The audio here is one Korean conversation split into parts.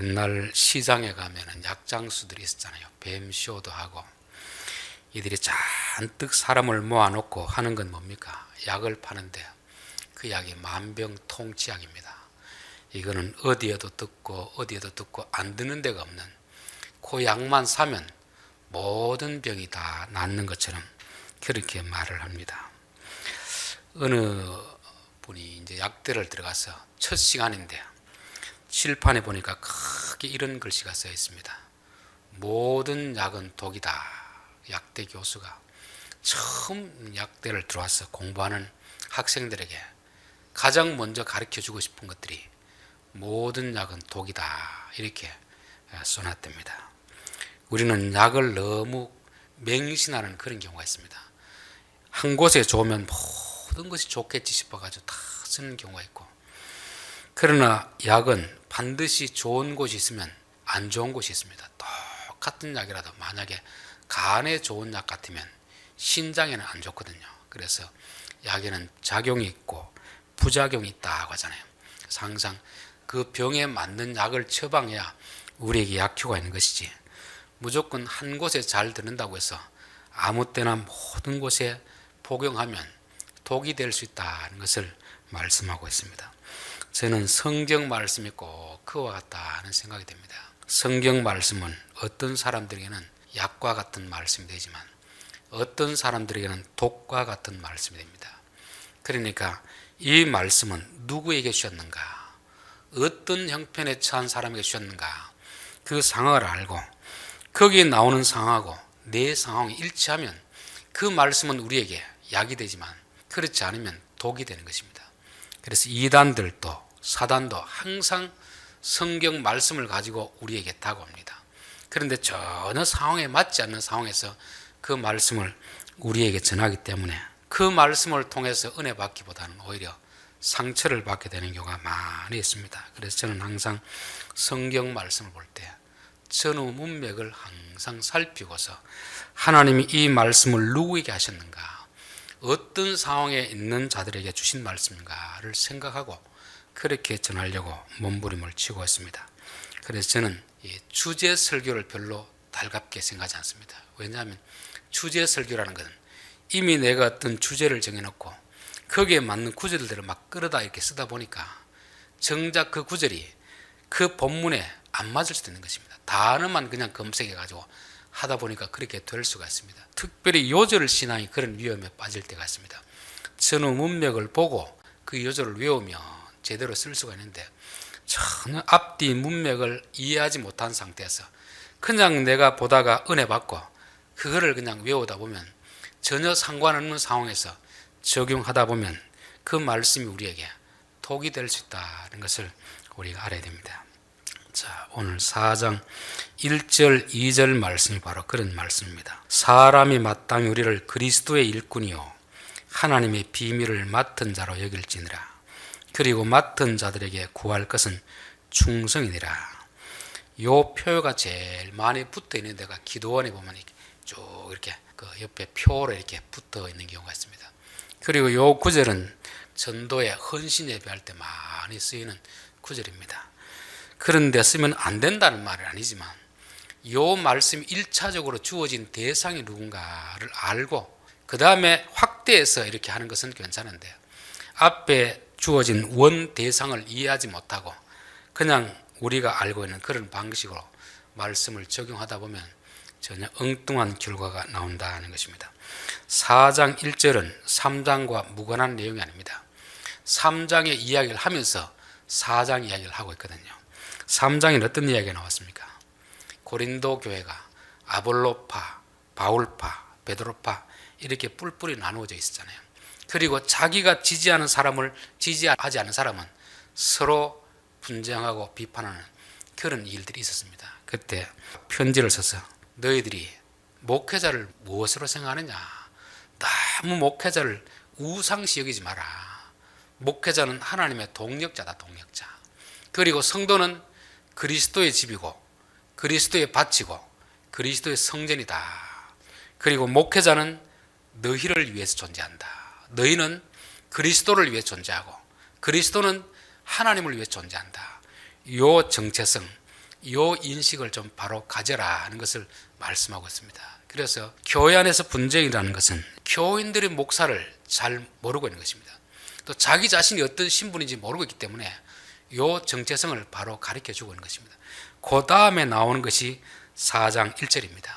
옛날 시장에 가면은 약장수들이 있었잖아요. 뱀쇼도 하고. 이들이 잔뜩 사람을 모아놓고 하는 건 뭡니까? 약을 파는데 그 약이 만병통치약입니다. 이거는 어디에도 듣고 안 듣는 데가 없는, 그 약만 사면 모든 병이 다 낫는 것처럼 그렇게 말을 합니다. 어느 분이 이제 약대를 들어가서 첫 시간인데 칠판에 보니까 크게 이런 글씨가 써 있습니다. 모든 약은 독이다. 약대 교수가 처음 약대를 들어와서 공부하는 학생들에게 가장 먼저 가르쳐 주고 싶은 것들이 모든 약은 독이다. 이렇게 써놨답니다. 우리는 약을 너무 맹신하는 그런 경우가 있습니다. 한 곳에 좋으면 모든 것이 좋겠지 싶어가지고 다 쓰는 경우가 있고, 그러나 약은 반드시 좋은 곳이 있으면 안 좋은 곳이 있습니다. 똑같은 약이라도 만약에 간에 좋은 약 같으면 신장에는 안 좋거든요. 그래서 약에는 작용이 있고 부작용이 있다고 하잖아요. 그래서 항상 그 병에 맞는 약을 처방해야 우리에게 약효가 있는 것이지, 무조건 한 곳에 잘 듣는다고 해서 아무 때나 모든 곳에 복용하면 독이 될 수 있다는 것을 말씀하고 있습니다. 저는 성경 말씀이 꼭 그와 같다는 생각이 듭니다. 성경 말씀은 어떤 사람들에게는 약과 같은 말씀이 되지만 어떤 사람들에게는 독과 같은 말씀이 됩니다. 그러니까 이 말씀은 누구에게 주셨는가, 어떤 형편에 처한 사람에게 주셨는가, 그 상황을 알고 거기에 나오는 상황하고 내 상황이 일치하면 그 말씀은 우리에게 약이 되지만 그렇지 않으면 독이 되는 것입니다. 그래서 이단들도 사단도 항상 성경 말씀을 가지고 우리에게 다가옵니다. 그런데 전혀 상황에 맞지 않는 상황에서 그 말씀을 우리에게 전하기 때문에 그 말씀을 통해서 은혜 받기보다는 오히려 상처를 받게 되는 경우가 많이 있습니다. 그래서 저는 항상 성경 말씀을 볼 때 전후 문맥을 항상 살피고서 하나님이 이 말씀을 누구에게 하셨는가, 어떤 상황에 있는 자들에게 주신 말씀인가를 생각하고 그렇게 전하려고 몸부림을 치고 있습니다. 그래서 저는 주제 설교를 별로 달갑게 생각하지 않습니다. 왜냐하면 주제 설교라는 것은 이미 내가 어떤 주제를 정해놓고 거기에 맞는 구절들을 막 끌어다 이렇게 쓰다 보니까 정작 그 구절이 그 본문에 안 맞을 수도 있는 것입니다. 단어만 그냥 검색해가지고 하다 보니까 그렇게 될 수가 있습니다. 특별히 요절 신앙이 그런 위험에 빠질 때가 있습니다. 전후 문맥을 보고 그 요절을 외우면 제대로 쓸 수가 있는데 전혀 앞뒤 문맥을 이해하지 못한 상태에서 그냥 내가 보다가 은혜 받고 그거를 그냥 외우다 보면 전혀 상관없는 상황에서 적용하다 보면 그 말씀이 우리에게 독이 될 수 있다는 것을 우리가 알아야 됩니다. 자, 오늘 4장 1절 2절 말씀이 바로 그런 말씀입니다. 사람이 마땅히 우리를 그리스도의 일꾼이요 하나님의 비밀을 맡은 자로 여길지니라. 그리고 맡은 자들에게 구할 것은 충성이니라. 요 표가 제일 많이 붙어 있는 데가 기도원에 보면 쭉 이렇게 그 옆에 표로 이렇게 붙어 있는 경우가 있습니다. 그리고 요 구절은 전도에 헌신 예배할 때 많이 쓰이는 구절입니다. 그런데 쓰면 안 된다는 말은 아니지만 요 말씀이 1차적으로 주어진 대상이 누군가를 알고 그 다음에 확대해서 이렇게 하는 것은 괜찮은데 앞에 주어진 원 대상을 이해하지 못하고 그냥 우리가 알고 있는 그런 방식으로 말씀을 적용하다 보면 전혀 엉뚱한 결과가 나온다는 것입니다. 4장 1절은 3장과 무관한 내용이 아닙니다. 3장의 이야기를 하면서 4장 이야기를 하고 있거든요. 3장에는 어떤 이야기가 나왔습니까? 고린도 교회가 아볼로파, 바울파, 베드로파 이렇게 뿔뿔이 나누어져 있었잖아요. 그리고 자기가 지지하는 사람을 지지하지 않는 사람은 서로 분쟁하고 비판하는 그런 일들이 있었습니다. 그때 편지를 써서 너희들이 목회자를 무엇으로 생각하느냐, 너무 목회자를 우상시 여기지 마라. 목회자는 하나님의 동력자다, 동력자. 그리고 성도는 그리스도의 집이고 그리스도의 밭이고 그리스도의 성전이다. 그리고 목회자는 너희를 위해서 존재한다. 너희는 그리스도를 위해 존재하고 그리스도는 하나님을 위해 존재한다. 이 정체성, 이 인식을 좀 바로 가져라 하는 것을 말씀하고 있습니다. 그래서 교회 안에서 분쟁이라는 것은 교인들이 목사를 잘 모르고 있는 것입니다. 또 자기 자신이 어떤 신분인지 모르고 있기 때문에 이 정체성을 바로 가르쳐 주고 있는 것입니다. 그 다음에 나오는 것이 4장 1절입니다.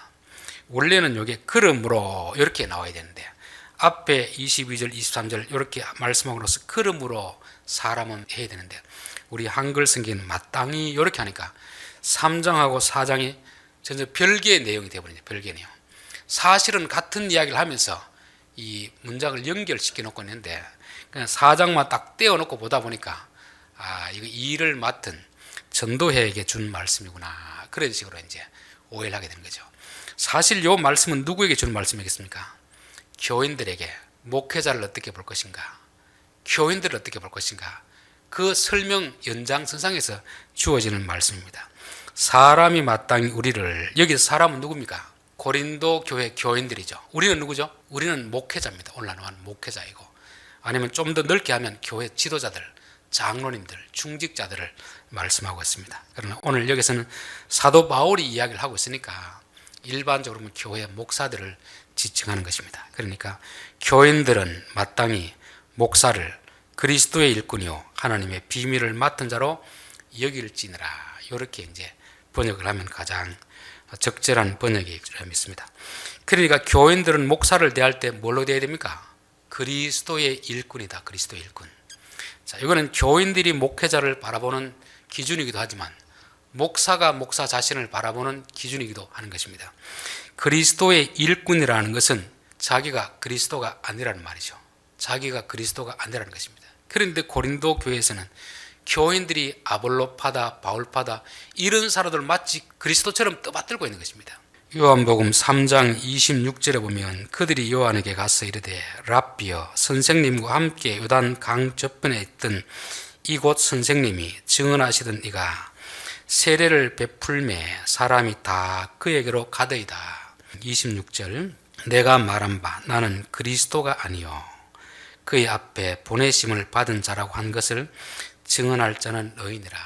원래는 이게 그러므로 이렇게 나와야 되는데 앞에 22절 23절 이렇게 말씀하고서 그러므로 사람은 해야 되는데 우리 한글 성경은 마땅히 이렇게 하니까 3장하고 4장이 전혀 별개의 내용이 되어버리네요. 별개의 내용. 사실은 같은 이야기를 하면서 이 문장을 연결시켜 놓고 있는데 그냥 4장만 딱 떼어놓고 보다 보니까 이거 이 일을 맡은 전도회에게 준 말씀이구나. 그런 식으로 이제 오해를 하게 되는 거죠. 사실 이 말씀은 누구에게 준 말씀이겠습니까? 교인들에게. 목회자를 어떻게 볼 것인가, 교인들을 어떻게 볼 것인가, 그 설명 연장선상에서 주어지는 말씀입니다. 사람이 마땅히 우리를, 여기서 사람은 누굽니까? 고린도 교회 교인들이죠. 우리는 누구죠? 우리는 목회자입니다. 오늘 나누는 목회자이고, 아니면 좀 더 넓게 하면 교회 지도자들, 장로님들, 중직자들을 말씀하고 있습니다. 그러나 오늘 여기서는 사도 바울이 이야기를 하고 있으니까 일반적으로 교회 목사들을 지칭하는 것입니다. 그러니까 교인들은 마땅히 목사를 그리스도의 일꾼이요 하나님의 비밀을 맡은 자로 여길지니라. 이렇게 이제 번역을 하면 가장 적절한 번역이라 믿습니다. 그러니까 교인들은 목사를 대할 때 뭘로 대해야 됩니까? 그리스도의 일꾼이다. 그리스도의 일꾼. 자, 이거는 교인들이 목회자를 바라보는 기준이기도 하지만 목사가 목사 자신을 바라보는 기준이기도 하는 것입니다. 그리스도의 일꾼이라는 것은 자기가 그리스도가 아니라는 말이죠. 자기가 그리스도가 아니라는 것입니다. 그런데 고린도 교회에서는 교인들이 아볼로파다, 바울파다 이런 사람들 마치 그리스도처럼 떠받들고 있는 것입니다. 요한복음 3장 26절에 보면 그들이 요한에게 가서 이르되 랍비여, 선생님과 함께 요단 강 저편에 있던 이곳 선생님이 증언하시던 이가 세례를 베풀매 사람이 다 그에게로 가더이다. 26절 내가 말한 바 나는 그리스도가 아니요 그의 앞에 보내심을 받은 자라고 한 것을 증언할 자는 너희니라.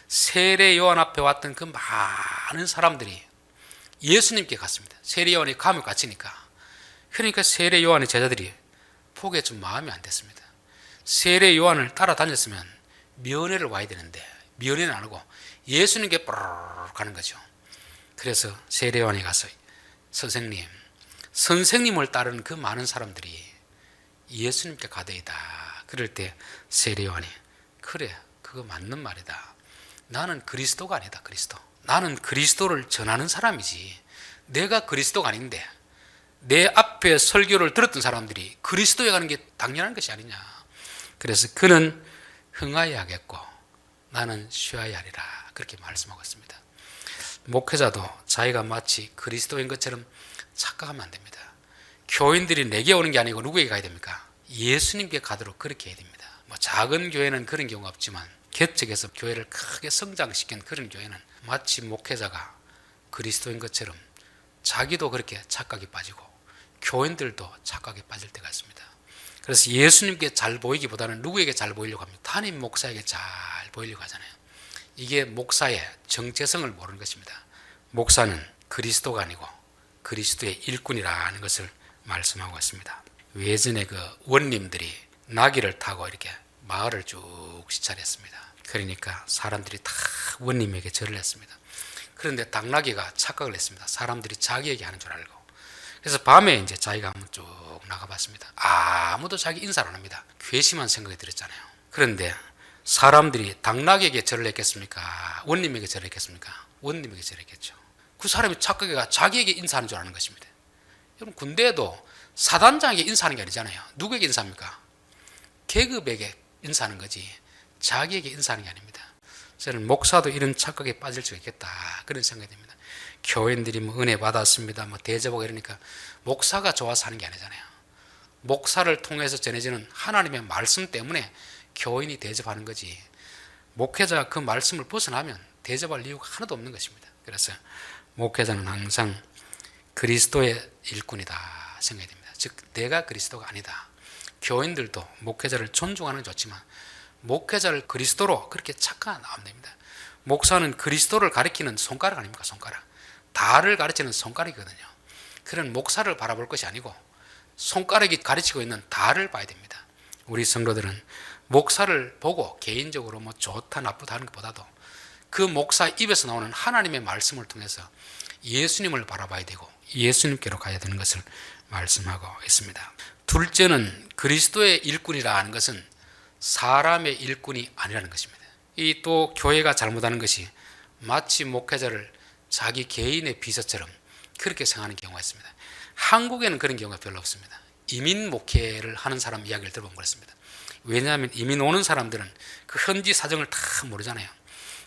세례 요한 앞에 왔던 그 많은 사람들이 예수님께 갔습니다. 세례 요한이 감옥 갇히니까. 그러니까 세례 요한의 제자들이 포기에 좀 마음이 안 됐습니다. 세례 요한을 따라다녔으면 면회를 와야 되는데 면회는 안 하고 예수님께 뽀르르 가는 거죠. 그래서 세례 요한이 가서 선생님을 따르는 그 많은 사람들이 예수님께 가더이다. 그럴 때 세례 요한이 그래, 그거 맞는 말이다. 나는 그리스도가 아니다. 그리스도. 나는 그리스도를 전하는 사람이지 내가 그리스도가 아닌데 내 앞에 설교를 들었던 사람들이 그리스도에 가는 게 당연한 것이 아니냐. 그래서 그는 흥하여야 하겠고 나는 쉬어야 하리라. 그렇게 말씀하고 있습니다. 목회자도 자기가 마치 그리스도인 것처럼 착각하면 안 됩니다. 교인들이 내게 오는 게 아니고 누구에게 가야 됩니까? 예수님께 가도록 그렇게 해야 됩니다. 작은 교회는 그런 경우가 없지만 개척해서 교회를 크게 성장시킨 그런 교회는 마치 목회자가 그리스도인 것처럼 자기도 그렇게 착각에 빠지고 교인들도 착각에 빠질 때가 있습니다. 그래서 예수님께 잘 보이기보다는 누구에게 잘 보이려고 합니다. 담임 목사에게 잘 보이려고 하잖아요. 이게 목사의 정체성을 모르는 것입니다. 목사는 그리스도가 아니고 그리스도의 일꾼이라는 것을 말씀하고 있습니다. 예전에 그 원님들이 나귀를 타고 이렇게 마을을 쭉 시찰했습니다. 그러니까 사람들이 다 원님에게 절을 했습니다. 그런데 당나귀가 착각을 했습니다. 사람들이 자기에게 하는 줄 알고. 그래서 밤에 이제 자기가 한번 쭉 나가봤습니다. 아무도 자기 인사를 안 합니다. 괘씸한 생각이 들었잖아요. 그런데 사람들이 당나귀에게 절을 했겠습니까? 원님에게 절을 했겠습니까? 원님에게 절을 했겠죠. 그 사람이 착각해가 자기에게 인사하는 줄 아는 것입니다. 여러분 군대에도 사단장에게 인사하는 게 아니잖아요. 누구에게 인사합니까? 계급에게 인사하는 거지 자기에게 인사하는 게 아닙니다. 저는 목사도 이런 착각에 빠질 수 있겠다 그런 생각이 듭니다. 교인들이 은혜 받았습니다 대접하고 이러니까 목사가 좋아서 하는 게 아니잖아요. 목사를 통해서 전해지는 하나님의 말씀 때문에 교인이 대접하는 거지 목회자가 그 말씀을 벗어나면 대접할 이유가 하나도 없는 것입니다. 그래서 목회자는 항상 그리스도의 일꾼이다 생각이 됩니다. 즉 내가 그리스도가 아니다. 교인들도 목회자를 존중하는 건 좋지만 목회자를 그리스도로 그렇게 착각 안 하면 됩니다. 목사는 그리스도를 가리키는 손가락 아닙니까? 손가락. 달을 가르치는 손가락이거든요. 그런 목사를 바라볼 것이 아니고 손가락이 가르치고 있는 달을 봐야 됩니다. 우리 성도들은 목사를 보고 개인적으로 뭐 좋다 나쁘다 하는 것보다도 그 목사 입에서 나오는 하나님의 말씀을 통해서 예수님을 바라봐야 되고 예수님께로 가야 되는 것을 말씀하고 있습니다. 둘째는 그리스도의 일꾼이라 하는 것은 사람의 일꾼이 아니라는 것입니다. 이 또 교회가 잘못하는 것이 마치 목회자를 자기 개인의 비서처럼 그렇게 생각하는 경우가 있습니다. 한국에는 그런 경우가 별로 없습니다. 이민 목회를 하는 사람 이야기를 들어보면 그렇습니다. 왜냐하면 이민 오는 사람들은 그 현지 사정을 다 모르잖아요.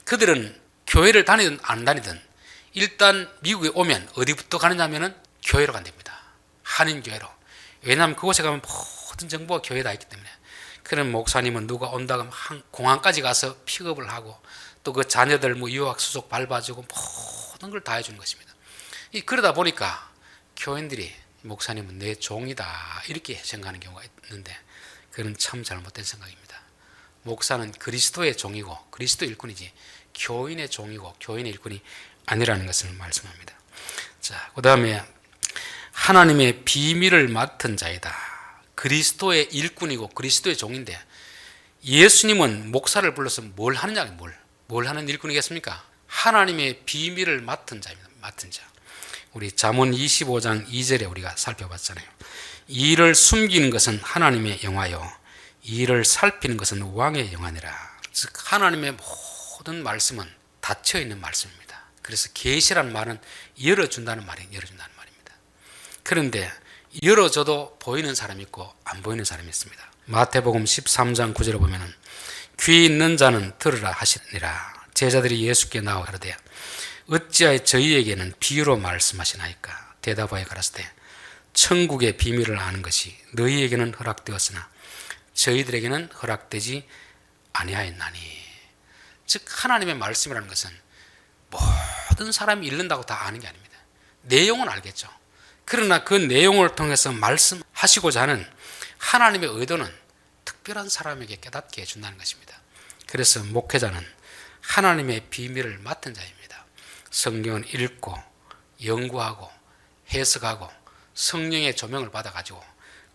그들은 교회를 다니든 안 다니든 일단 미국에 오면 어디부터 가느냐 하면은 교회로 간답니다. 한인교회로. 왜냐하면 그곳에 가면 모든 정보가 교회에 다 있기 때문에. 그런 목사님은 누가 온다 그러면 공항까지 가서 픽업을 하고 또 그 자녀들 뭐 유학 수속 밟아주고 모든 걸 다 해주는 것입니다. 그러다 보니까 교인들이 목사님은 내 종이다 이렇게 생각하는 경우가 있는데 그건 참 잘못된 생각입니다. 목사는 그리스도의 종이고 그리스도 일꾼이지 교인의 종이고 교인의 일꾼이 아니라는 것을 말씀합니다. 자, 그 다음에 하나님의 비밀을 맡은 자이다. 그리스도의 일꾼이고 그리스도의 종인데 예수님은 목사를 불러서 뭘 하느냐, 뭘 하는 일꾼이겠습니까? 하나님의 비밀을 맡은 자입니다. 맡은 자. 우리 잠언 25장 2절에 우리가 살펴봤잖아요. 이 일을 숨기는 것은 하나님의 영화요 이 일을 살피는 것은 왕의 영화니라. 즉 하나님의 모든 말씀은 닫혀 있는 말씀입니다. 그래서 계시란 말은 열어준다는 말입니다. 그런데 열어줘도 보이는 사람이 있고 안 보이는 사람이 있습니다. 마태복음 13장 9절에 보면은 귀 있는 자는 들으라 하시니라. 제자들이 예수께 나와 가로되 어찌하여 저희에게는 비유로 말씀하시나이까? 대답하여 가라사대 천국의 비밀을 아는 것이 너희에게는 허락되었으나 저희들에게는 허락되지 아니하였나니. 즉 하나님의 말씀이라는 것은 모든 사람이 읽는다고 다 아는 게 아닙니다. 내용은 알겠죠. 그러나 그 내용을 통해서 말씀하시고자 하는 하나님의 의도는 특별한 사람에게 깨닫게 해준다는 것입니다. 그래서 목회자는 하나님의 비밀을 맡은 자입니다. 성경을 읽고 연구하고 해석하고 성령의 조명을 받아가지고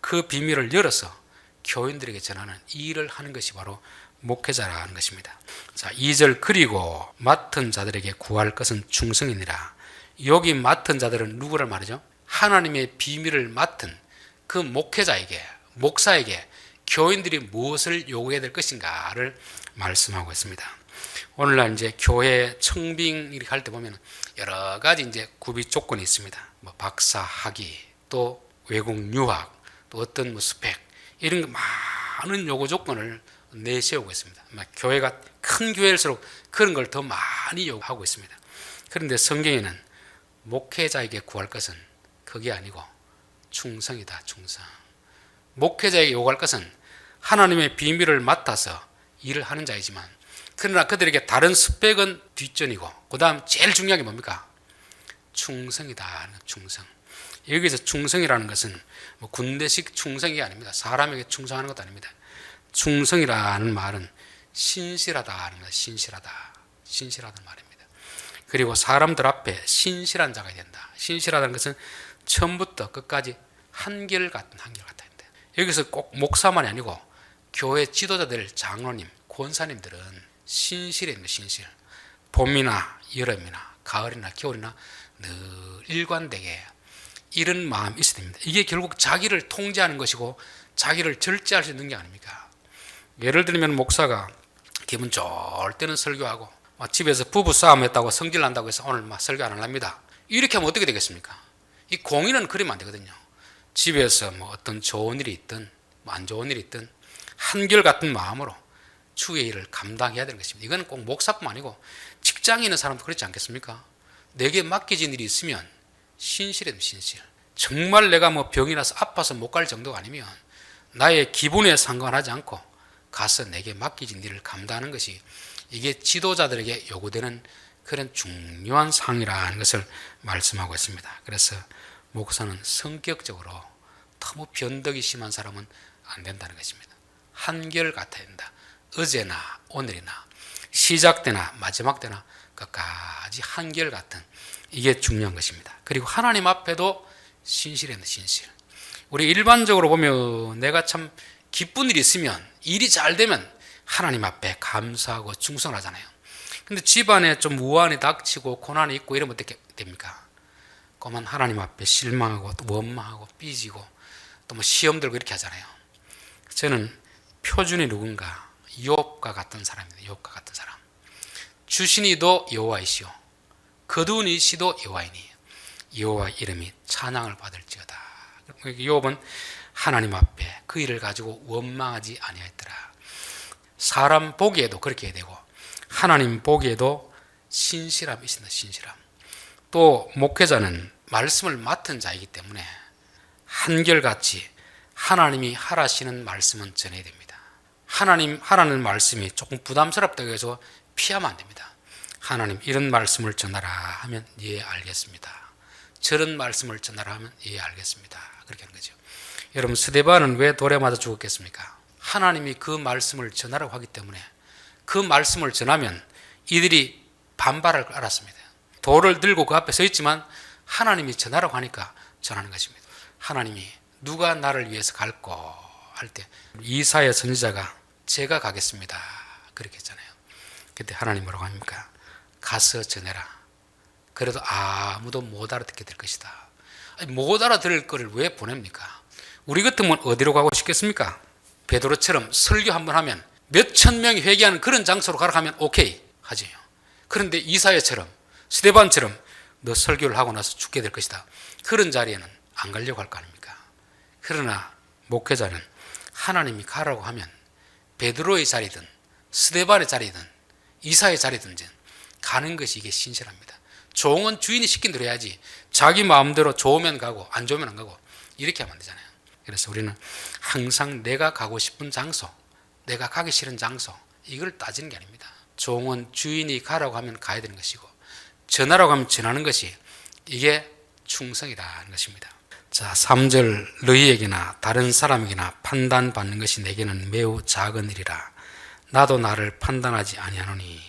그 비밀을 열어서 교인들에게 전하는 이 일을 하는 것이 바로 목회자라는 것입니다. 자, 2절 그리고 맡은 자들에게 구할 것은 충성이니라. 여기 맡은 자들은 누구를 말이죠? 하나님의 비밀을 맡은 그 목회자에게, 목사에게 교인들이 무엇을 요구해야 될 것인가를 말씀하고 있습니다. 오늘날 이제 교회 청빙 이렇게 할 때 보면 여러 가지 이제 구비 조건이 있습니다. 뭐 박사 학위, 또 외국 유학, 또 어떤 뭐 스펙 이런 많은 요구 조건을 내세우고 있습니다. 교회가 큰 교회일수록 그런 걸 더 많이 요구하고 있습니다. 그런데 성경에는 목회자에게 구할 것은 그게 아니고 충성이다. 충성. 목회자에게 요구할 것은 하나님의 비밀을 맡아서 일을 하는 자이지만 그러나 그들에게 다른 스펙은 뒷전이고 그 다음 제일 중요한 게 뭡니까? 충성이다. 충성. 여기서 충성이라는 것은 뭐 군대식 충성이 아닙니다. 사람에게 충성하는 것도 아닙니다. 충성이라는 말은 신실하다. 신실하다는 말입니다. 그리고 사람들 앞에 신실한 자가 된다. 신실하다는 것은 처음부터 끝까지 한결같다. 여기서 꼭 목사만이 아니고 교회 지도자들, 장로님, 권사님들은 신실입니다. 신실. 봄이나 여름이나 가을이나 겨울이나 늘 일관되게 이런 마음이 있어야 됩니다. 이게 결국 자기를 통제하는 것이고 자기를 절제할 수 있는 게 아닙니까? 예를 들면 목사가 기분 좋을 때는 설교하고 집에서 부부 싸움 했다고 성질 난다고 해서 오늘 설교 안 합니다. 이렇게 하면 어떻게 되겠습니까? 이 공인은 그러면 안 되거든요. 집에서 뭐 어떤 좋은 일이 있든 뭐 안 좋은 일이 있든 한결같은 마음으로 주의 일을 감당해야 되는 것입니다. 이건 꼭 목사뿐만 아니고 직장에 있는 사람도 그렇지 않겠습니까? 내게 맡겨진 일이 있으면 신실해. 정말 내가 뭐 병이 나서 아파서 못 갈 정도가 아니면 나의 기분에 상관하지 않고 가서 내게 맡겨진 일을 감당하는 것이 이게 지도자들에게 요구되는 그런 중요한 상이라는 것을 말씀하고 있습니다. 그래서 목사는 성격적으로 너무 변덕이 심한 사람은 안 된다는 것입니다. 한결 같아야 된다. 어제나 오늘이나 시작 때나 마지막 때나 끝까지 한결같은, 이게 중요한 것입니다. 그리고 하나님 앞에도 신실했는 신실. 우리 일반적으로 보면 내가 참 기쁜 일이 있으면, 일이 잘 되면 하나님 앞에 감사하고 충성하잖아요. 근데 집안에 좀 우환이 닥치고 고난이 있고 이러면 어떻게 됩니까? 그만 하나님 앞에 실망하고 또 원망하고 삐지고 또 뭐 시험 들고 이렇게 하잖아요. 저는 표준이 누군가? 욥과 같은 사람입니다. 욥과 같은 사람. 주신이도 여호와이시오, 거두은 이시도 여호와이니 여호와 이름이 찬양을 받을지어다. 욥은 하나님 앞에 그 일을 가지고 원망하지 아니하였더라. 사람 보기에도 그렇게 해야 되고 하나님 보기에도 신실함이 있습니다. 신실함. 또 목회자는 말씀을 맡은 자이기 때문에 한결같이 하나님이 하라시는 말씀은 전해야 됩니다. 하나님 하라는 말씀이 조금 부담스럽다고 해서 피하면 안 됩니다. 하나님 이런 말씀을 전하라 하면 예 알겠습니다. 저런 말씀을 전하라 하면 예 알겠습니다. 그렇게 하는 거죠. 여러분, 스데반은 왜 돌에 맞아 죽었겠습니까? 하나님이 그 말씀을 전하라고 하기 때문에 그 말씀을 전하면 이들이 반발할 걸 알았습니다. 돌을 들고 그 앞에 서 있지만 하나님이 전하라고 하니까 전하는 것입니다. 하나님이 누가 나를 위해서 갈꼬 할 때 이사야 선지자가 제가 가겠습니다 그렇게 했잖아요. 그때 하나님 뭐라고 합니까? 가서 전해라. 그래도 아무도 못 알아듣게 될 것이다. 아니, 못 알아들을 거를 왜 보냅니까? 우리 같으면 어디로 가고 싶겠습니까? 베드로처럼 설교 한번 하면 몇천 명이 회개하는 그런 장소로 가라 하면 오케이 하죠. 그런데 이사야처럼 스데반처럼 너 설교를 하고 나서 죽게 될 것이다, 그런 자리에는 안 가려고 할 거 아닙니까? 그러나 목회자는 하나님이 가라고 하면 베드로의 자리든 스데반의 자리든 이사의 자리든 가는 것이 이게 신실합니다. 종은 주인이 시킨 대로 해야지 자기 마음대로 좋으면 가고 안 좋으면 안 가고 이렇게 하면 안 되잖아요. 그래서 우리는 항상 내가 가고 싶은 장소, 내가 가기 싫은 장소, 이걸 따지는 게 아닙니다. 종은 주인이 가라고 하면 가야 되는 것이고 전하라고 하면 전하는 것이 이게 충성이라는 것입니다. 자, 3절 너희에게나 다른 사람에게나 판단받는 것이 내게는 매우 작은 일이라 나도 나를 판단하지 아니하노니.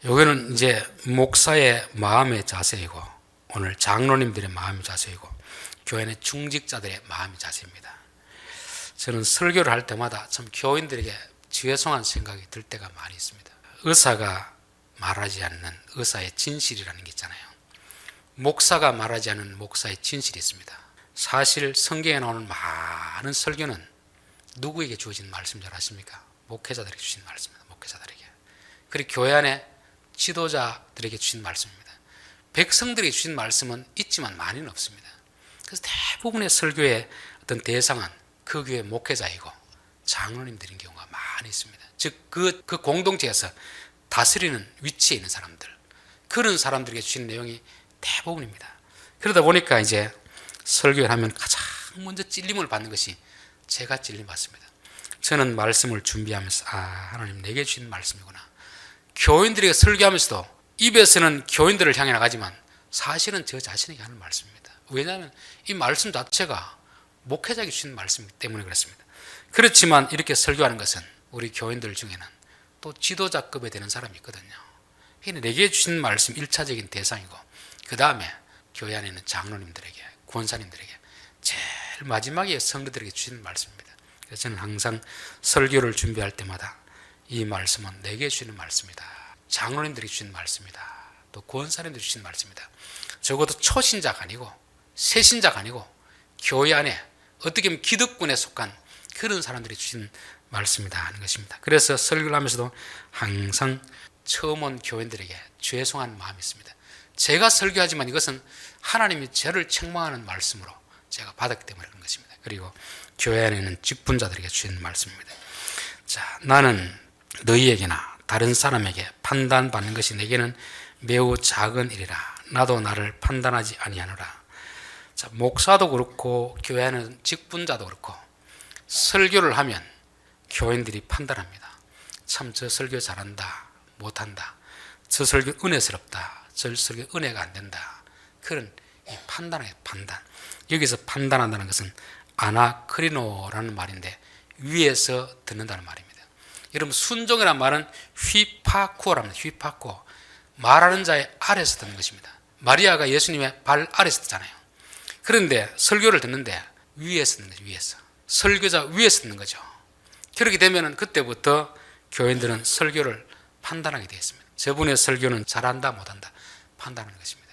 여기는 이제 목사의 마음의 자세이고 오늘 장로님들의 마음의 자세이고 교회 내 중직자들의 마음의 자세입니다. 저는 설교를 할 때마다 참 교인들에게 죄송한 생각이 들 때가 많이 있습니다. 의사가 말하지 않는 의사의 진실이라는 게 있잖아요. 목사가 말하지 않는 목사의 진실이 있습니다. 사실 성경에 나오는 많은 설교는 누구에게 주어진 말씀 잘 아십니까? 목회자들에게 주신 말씀입니다. 목회자들에게. 그리고 교회 안에 지도자들에게 주신 말씀입니다. 백성들에게 주신 말씀은 있지만 많이는 없습니다. 그래서 대부분의 설교의 어떤 대상은 그 교회 목회자이고 장로님들인 경우가 많이 있습니다. 즉 그 공동체에서 다스리는 위치에 있는 사람들, 그런 사람들에게 주신 내용이 대부분입니다. 그러다 보니까 이제 설교를 하면 가장 먼저 찔림을 받는 것이 제가 찔림 받습니다. 저는 말씀을 준비하면서 하나님 내게 주신 말씀이구나. 교인들에게 설교하면서도 입에서는 교인들을 향해 나가지만 사실은 저 자신에게 하는 말씀입니다. 왜냐하면 이 말씀 자체가 목회자에게 주신 말씀이기 때문에 그렇습니다. 그렇지만 이렇게 설교하는 것은 우리 교인들 중에는 또 지도자급에 되는 사람이 있거든요. 내게 주신 말씀 1차적인 대상이고 그 다음에 교회 안에 있는 장로님들에게, 권사님들에게, 제일 마지막에 성도들에게 주신 말씀입니다. 그래서 저는 항상 설교를 준비할 때마다 이 말씀은 내게 주시는 말씀이다, 장로님들에게 주신 말씀이다, 또 권사님들에게 주신 말씀이다. 적어도 초신자가 아니고 새신자가 아니고 교회 안에 어떻게 보면 기득권에 속한 그런 사람들이 주신 말씀이다 하는 것입니다. 그래서 설교를 하면서도 항상 처음 온 교인들에게 죄송한 마음이 있습니다. 제가 설교하지만 이것은 하나님이 저를 책망하는 말씀으로 제가 받았기 때문에 그런 것입니다. 그리고 교회 안에 있는 직분자들에게 주신 말씀입니다. 자, 나는 너희에게나 다른 사람에게 판단받는 것이 내게는 매우 작은 일이라 나도 나를 판단하지 아니하노라. 자, 목사도 그렇고 교회 안에 있는 직분자도 그렇고 설교를 하면 교인들이 판단합니다. 참 저 설교 잘한다, 못한다, 저 설교 은혜스럽다, 저 설교 은혜가 안 된다, 그런 판단이에요. 판단. 여기서 판단한다는 것은 아나크리노라는 말인데 위에서 듣는다는 말입니다. 여러분 순종이란 말은 휘파쿠어랍니다. 휘파쿠어. 말하는 자의 아래서 듣는 것입니다. 마리아가 예수님의 발 아래서 듣잖아요. 그런데 설교를 듣는데 위에서 듣는 거죠. 위에서. 설교자 위에서 듣는 거죠. 그렇게 되면 그때부터 교인들은 설교를 판단하게 되어 있습니다. 저분의 설교는 잘한다 못한다 판단하는 것입니다.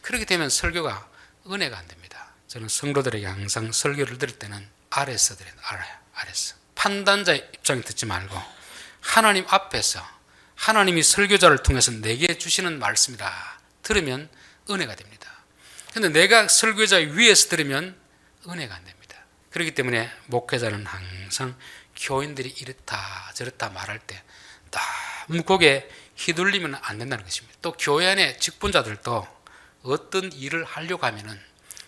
그렇게 되면 설교가 은혜가 안 됩니다. 저는 성도들에게 항상 설교를 들을 때는 아래서 들어야 알아요. 아래서. 판단자의 입장에 듣지 말고 하나님 앞에서 하나님이 설교자를 통해서 내게 주시는 말씀이다 들으면 은혜가 됩니다. 그런데 내가 설교자 위에서 들으면 은혜가 안 됩니다. 그렇기 때문에 목회자는 항상 교인들이 이렇다 저렇다 말할 때 너무 거기에 휘둘리면 안 된다는 것입니다. 또 교회 안에 직분자들도 어떤 일을 하려고 하면은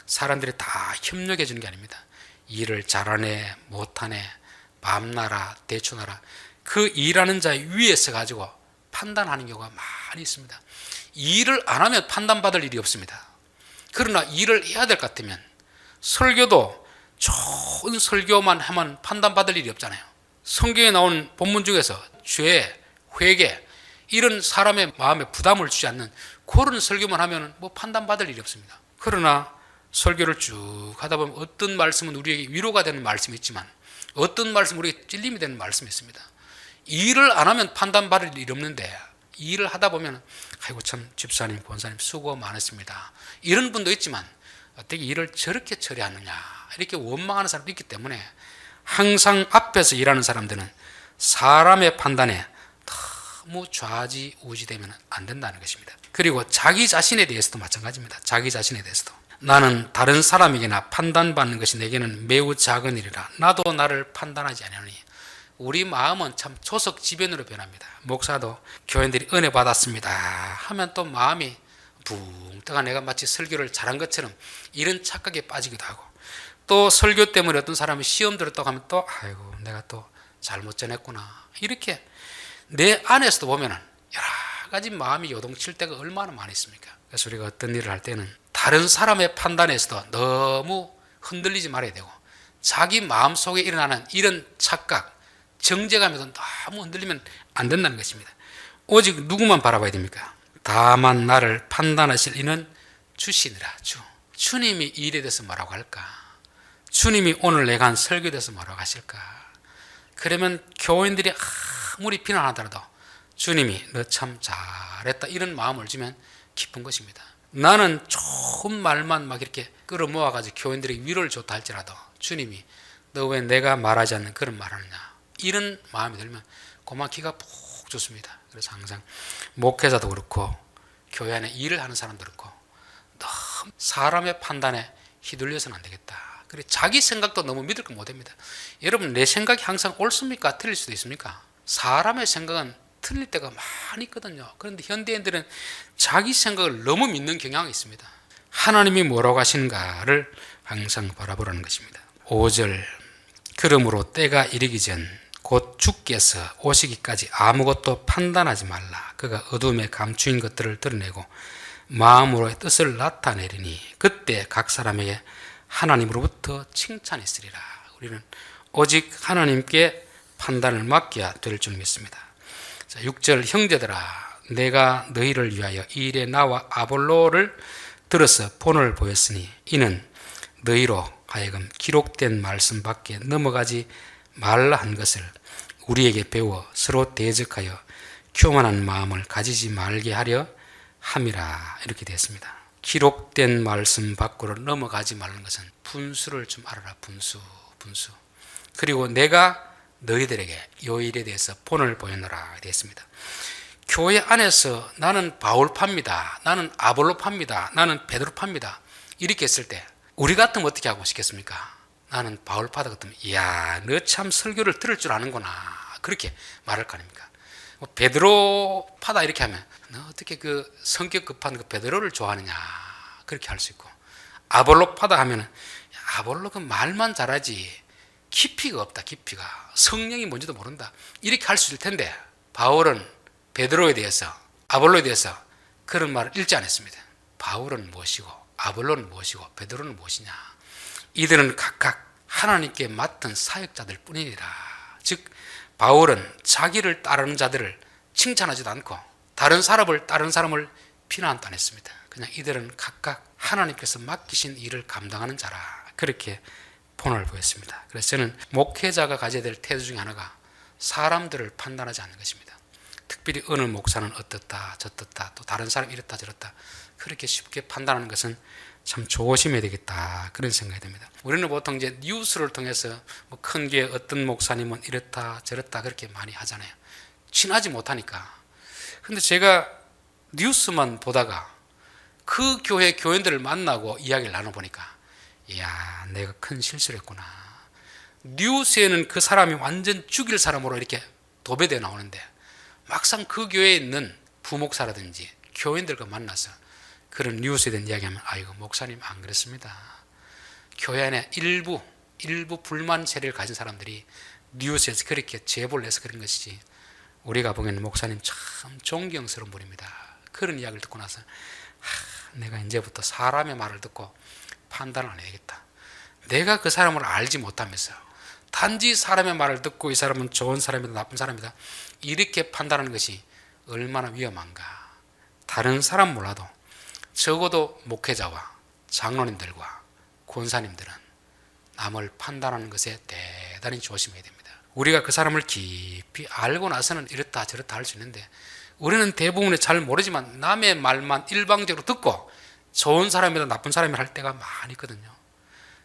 사람들이 다 협력해 주는 게 아닙니다. 일을 잘하네 못하네 밤나라 대추나라 그 일하는 자 위에서 가지고 판단하는 경우가 많이 있습니다. 일을 안 하면 판단받을 일이 없습니다. 그러나 일을 해야 될 것 같으면 설교도 좋은 설교만 하면 판단받을 일이 없잖아요. 성경에 나온 본문 중에서 죄, 회개 이런 사람의 마음에 부담을 주지 않는 그런 설교만 하면 뭐 판단받을 일이 없습니다. 그러나 설교를 쭉 하다 보면 어떤 말씀은 우리에게 위로가 되는 말씀이 있지만 어떤 말씀은 우리에게 찔림이 되는 말씀이 있습니다. 일을 안 하면 판단받을 일이 없는데 일을 하다 보면 아이고 참 집사님 권사님 수고 많으십니다 이런 분도 있지만 어떻게 일을 저렇게 처리하느냐 이렇게 원망하는 사람도 있기 때문에 항상 앞에서 일하는 사람들은 사람의 판단에 너무 좌지우지되면 안 된다는 것입니다. 그리고 자기 자신에 대해서도 마찬가지입니다. 자기 자신에 대해서도 나는 다른 사람에게나 판단받는 것이 내게는 매우 작은 일이라 나도 나를 판단하지 아니하노니. 우리 마음은 참 조석지변으로 변합니다. 목사도 교인들이 은혜 받았습니다 하면 또 마음이 붕 떠가 내가 마치 설교를 잘한 것처럼 이런 착각에 빠지기도 하고, 또 설교 때문에 어떤 사람이 시험 들었다고 하면 또 아이고 내가 또 잘못 전했구나 이렇게 내 안에서도 보면은 여러 가지 마음이 요동칠 때가 얼마나 많이 있습니까? 그래서 우리가 어떤 일을 할 때는 다른 사람의 판단에서도 너무 흔들리지 말아야 되고 자기 마음속에 일어나는 이런 착각 정죄감에서 너무 흔들리면 안 된다는 것입니다. 오직 누구만 바라봐야 됩니까? 다만 나를 판단하실 이는 주시니라. 주님이 이 일에 대해서 뭐라고 할까? 주님이 오늘 내가 한 설교에 대해서 뭐라고 하실까? 그러면 교인들이 아무리 비난하더라도 주님이 너 참 잘했다 이런 마음을 주면 기쁜 것입니다. 나는 좋은 말만 막 이렇게 끌어모아가지고 교인들에게 위로를 줬다 할지라도 주님이 너 왜 내가 말하지 않는 그런 말하느냐 이런 마음이 들면 고만 기가 푹 좋습니다. 그래서 항상 목회자도 그렇고 교회 안에 일을 하는 사람도 그렇고 너무 사람의 판단에 휘둘려서는 안 되겠다. 그리고 자기 생각도 너무 믿을 거 못합니다. 여러분 내 생각이 항상 옳습니까? 틀릴 수도 있습니까? 사람의 생각은 틀릴 때가 많이 있거든요. 그런데 현대인들은 자기 생각을 너무 믿는 경향이 있습니다. 하나님이 뭐라고 하시는가를 항상 바라보라는 것입니다. 5절 그러므로 때가 이르기 전 곧 주께서 오시기까지 아무것도 판단하지 말라. 그가 어둠에 감추인 것들을 드러내고 마음으로의 뜻을 나타내리니 그때 각 사람에게 하나님으로부터 칭찬이 있으리라. 우리는 오직 하나님께 판단을 맡겨야 될 줄 믿습니다. 자, 6절 형제들아 내가 너희를 위하여 이 일에 나와 아볼로를 들어서 본을 보였으니 이는 너희로 하여금 기록된 말씀 밖에 넘어가지 말라 한 것을 우리에게 배워 서로 대적하여 교만한 마음을 가지지 말게 하려 함이라. 이렇게 되었습니다. 기록된 말씀 밖으로 넘어가지 말는 것은 분수를 좀 알아라. 분수. 그리고 내가 너희들에게 이 일에 대해서 본을 보였노라 되었습니다. 교회 안에서 나는 바울파입니다. 나는 아볼로파입니다. 나는 베드로파입니다. 이렇게 했을 때 우리 같으면 어떻게 하고 싶겠습니까? 나는 바울파다 같으면 이야 너 참 설교를 들을 줄 아는구나 그렇게 말할 거 아닙니까? 베드로파다 이렇게 하면 너 어떻게 그 성격 급한 그 베드로를 좋아하느냐 그렇게 할 수 있고, 아볼로파다 하면 아볼로 그 말만 잘하지 깊이가 없다. 깊이가 성령이 뭔지도 모른다 이렇게 할 수 있을 텐데 바울은 베드로에 대해서 아볼로에 대해서 그런 말을 읽지 않았습니다. 바울은 무엇이고 아볼로는 무엇이고 베드로는 무엇이냐, 이들은 각각 하나님께 맡은 사역자들 뿐이니라. 즉 바울은 자기를 따르는 자들을 칭찬하지도 않고 다른 사람을 비난도 안 했습니다. 그냥 이들은 각각 하나님께서 맡기신 일을 감당하는 자라, 그렇게 본을 보였습니다. 그래서 저는 목회자가 가져야 될 태도 중에 하나가 사람들을 판단하지 않는 것입니다. 특별히 어느 목사는 어떻다 저떻다 또 다른 사람 이렇다 저렇다 그렇게 쉽게 판단하는 것은 참 조심해야 되겠다, 그런 생각이 듭니다. 우리는 보통 이제 뉴스를 통해서 뭐 큰 교회 어떤 목사님은 이렇다 저렇다 그렇게 많이 하잖아요. 친하지 못하니까. 근데 제가 뉴스만 보다가 그 교회 교인들을 만나고 이야기를 나눠보니까 이야, 내가 큰 실수를 했구나. 뉴스에는 그 사람이 완전 죽일 사람으로 이렇게 도배되어 나오는데 막상 그 교회에 있는 부목사라든지 교인들과 만나서 그런 뉴스에 대한 이야기하면 아이고 목사님 안 그랬습니다. 교회 안에 일부 불만 세력을 가진 사람들이 뉴스에서 그렇게 제보를 해서 그런 것이지 우리가 보기에는 목사님 참 존경스러운 분입니다. 그런 이야기를 듣고 나서 내가 이제부터 사람의 말을 듣고 판단을 안 해야겠다. 내가 그 사람을 알지 못하면서 단지 사람의 말을 듣고 이 사람은 좋은 사람이다 나쁜 사람이다 이렇게 판단하는 것이 얼마나 위험한가. 다른 사람 몰라도 적어도 목회자와 장로님들과 권사님들은 남을 판단하는 것에 대단히 조심해야 됩니다. 우리가 그 사람을 깊이 알고 나서는 이렇다 저렇다 할 수 있는데 우리는 대부분은 잘 모르지만 남의 말만 일방적으로 듣고 좋은 사람이다 나쁜 사람이다 할 때가 많이 있거든요.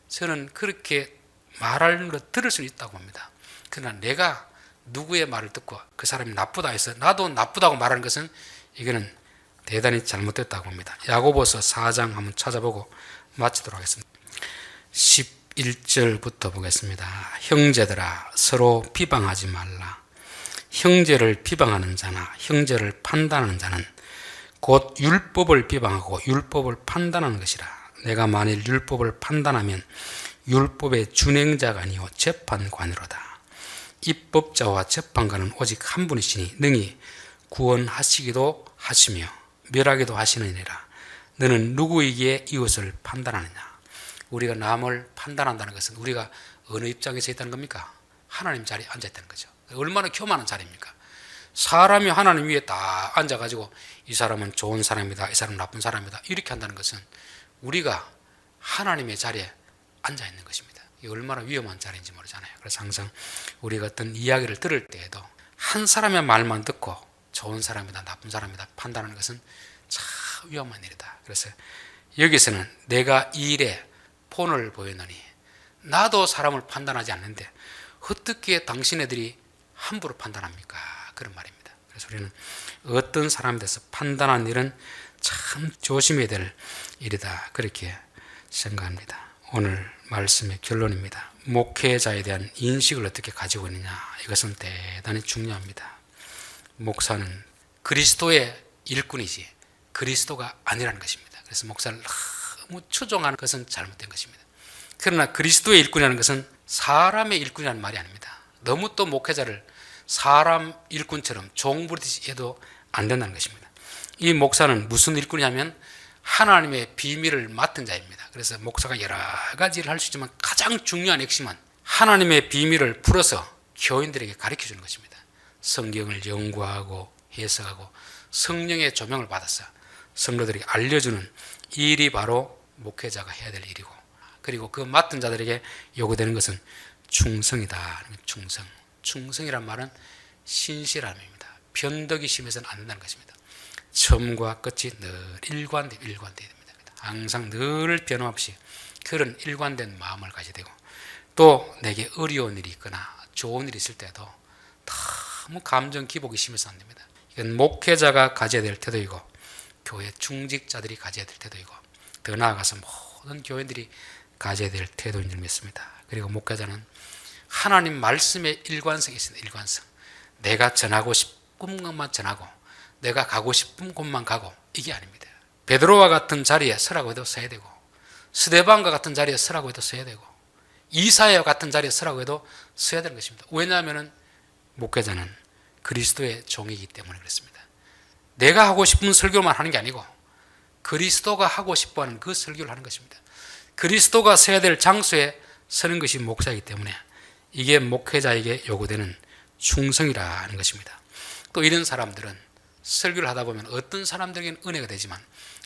저는 그렇게 말하는 걸 들을 수는 있다고 봅니다. 그러나 내가 누구의 말을 듣고 그 사람이 나쁘다 해서 나도 나쁘다고 말하는 것은 이거는 대단히 잘못됐다고 봅니다. 야고보서 4장 한번 찾아보고 마치도록 하겠습니다. 11절부터 보겠습니다. 형제들아 서로 비방하지 말라. 형제를 비방하는 자나 형제를 판단하는 자는 곧 율법을 비방하고 율법을 판단하는 것이라. 내가 만일 율법을 판단하면 율법의 준행자가 아니요 재판관이로다. 입법자와 재판관은 오직 한 분이시니 능히 구원하시기도 하시며 멸하기도 하시느니라. 너는 누구에게 이웃을 판단하느냐. 우리가 남을 판단한다는 것은 우리가 어느 입장에서 있다는 겁니까? 하나님 자리에 앉아 있다는 거죠. 얼마나 교만한 자리입니까? 사람이 하나님 위에 딱 앉아가지고 이 사람은 좋은 사람이다 이 사람은 나쁜 사람이다 이렇게 한다는 것은 우리가 하나님의 자리에 앉아 있는 것입니다. 이게 얼마나 위험한 자리인지 모르잖아요. 그래서 항상 우리가 어떤 이야기를 들을 때에도 한 사람의 말만 듣고 좋은 사람이다 나쁜 사람이다 판단하는 것은 참 위험한 일이다. 그래서 여기서는 내가 이 일에 본을 보였느니 나도 사람을 판단하지 않는데 어떻게 당신네들이 함부로 판단합니까? 그런 말입니다. 그래서 우리는 어떤 사람에 대해서 판단하는 일은 참 조심해야 될 일이다, 그렇게 생각합니다. 오늘 말씀의 결론입니다. 목회자에 대한 인식을 어떻게 가지고 있느냐, 이것은 대단히 중요합니다. 목사는 그리스도의 일꾼이지 그리스도가 아니라는 것입니다. 그래서 목사를 너무 추종하는 것은 잘못된 것입니다. 그러나 그리스도의 일꾼이라는 것은 사람의 일꾼이라는 말이 아닙니다. 너무 또 목회자를 사람 일꾼처럼 종부리듯이 해도 안 된다는 것입니다. 이 목사는 무슨 일꾼이냐면 하나님의 비밀을 맡은 자입니다. 그래서 목사가 여러 가지 일을 할 수 있지만 가장 중요한 핵심은 하나님의 비밀을 풀어서 교인들에게 가르쳐 주는 것입니다. 성경을 연구하고 해석하고 성령의 조명을 받아서 성도들에게 알려주는 일이 바로 목회자가 해야 될 일이고, 그리고 그 맡은 자들에게 요구되는 것은 충성이다. 충성이란 말은 신실함입니다. 변덕이 심해서는 안 된다는 것입니다. 처음과 끝이 늘 일관되어야 됩니다. 항상 늘 변함없이 그런 일관된 마음을 가져야 되고, 또 내게 어려운 일이 있거나 좋은 일이 있을 때도 너무 감정 기복이 심해서 안 됩니다. 이건 목회자가 가져야 될 태도이고 교회 중직자들이 가져야 될 태도이고 더 나아가서 모든 교인들이 가져야 될 태도인 줄 믿습니다. 그리고 목회자는 하나님 말씀의 일관성이 있습니다. 일관성. 내가 전하고 싶은 것만 전하고 내가 가고 싶은 곳만 가고 이게 아닙니다. 베드로와 같은 자리에 서라고 해도 서야 되고 스데반과 같은 자리에 서라고 해도 서야 되고 이사야와 같은 자리에 서라고 해도 서야 되는 것입니다. 왜냐하면 목회자는 그리스도의 종이기 때문에 그렇습니다. 내가 하고 싶은 설교만 하는 게 아니고 그리스도가 하고 싶어하는 그 설교를 하는 것입니다. 그리스도가 서야 될 장소에 서는 것이 목사이기 때문에 이게 목회자에게 요구되는 충성이라는 것입니다. 또 이런 사람들은 설교를 하다 보면 어떤 사람들에게는 은혜가 되지만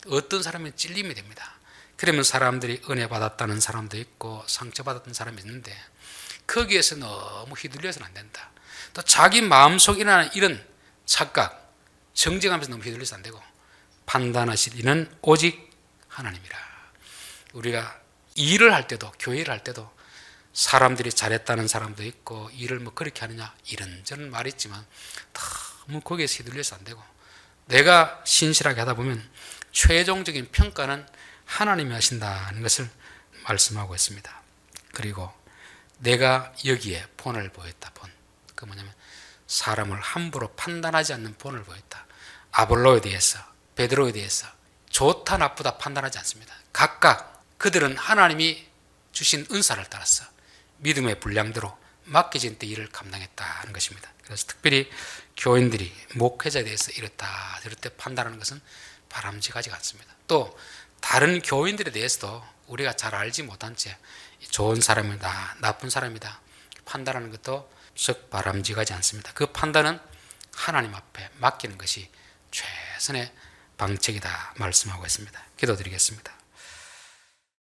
어떤 사람은 찔림이 됩니다. 그러면 사람들이 은혜 받았다는 사람도 있고 상처받았던 사람이 있는데 거기에서 너무 휘둘려서는 안 된다. 또 자기 마음속에 일어나는 이런 착각, 정죄감에서 너무 휘둘려서 안 되고 판단하실 이는 오직 하나님이라. 우리가 일을 할 때도, 교회를 할 때도 사람들이 잘했다는 사람도 있고 일을 뭐 그렇게 하느냐 이런저런 말이 있지만 너무 거기에서 휘둘려서 안 되고 내가 신실하게 하다 보면 최종적인 평가는 하나님이 하신다는 것을 말씀하고 있습니다. 그리고 내가 여기에 본을 보였다. 본. 그 뭐냐면 사람을 함부로 판단하지 않는 본을 보였다. 아볼로에 대해서, 베드로에 대해서 좋다 나쁘다 판단하지 않습니다. 각각 그들은 하나님이 주신 은사를 따라서 믿음의 분량대로 맡겨진 때 일을 감당했다는 것입니다. 그래서 특별히 교인들이 목회자에 대해서 이렇다 저렇다 판단하는 것은 바람직하지 않습니다. 또 다른 교인들에 대해서도 우리가 잘 알지 못한 채 좋은 사람이다, 나쁜 사람이다 판단하는 것도 썩 바람직하지 않습니다. 그 판단은 하나님 앞에 맡기는 것이 최선의 방책이다 말씀하고 있습니다. 기도드리겠습니다.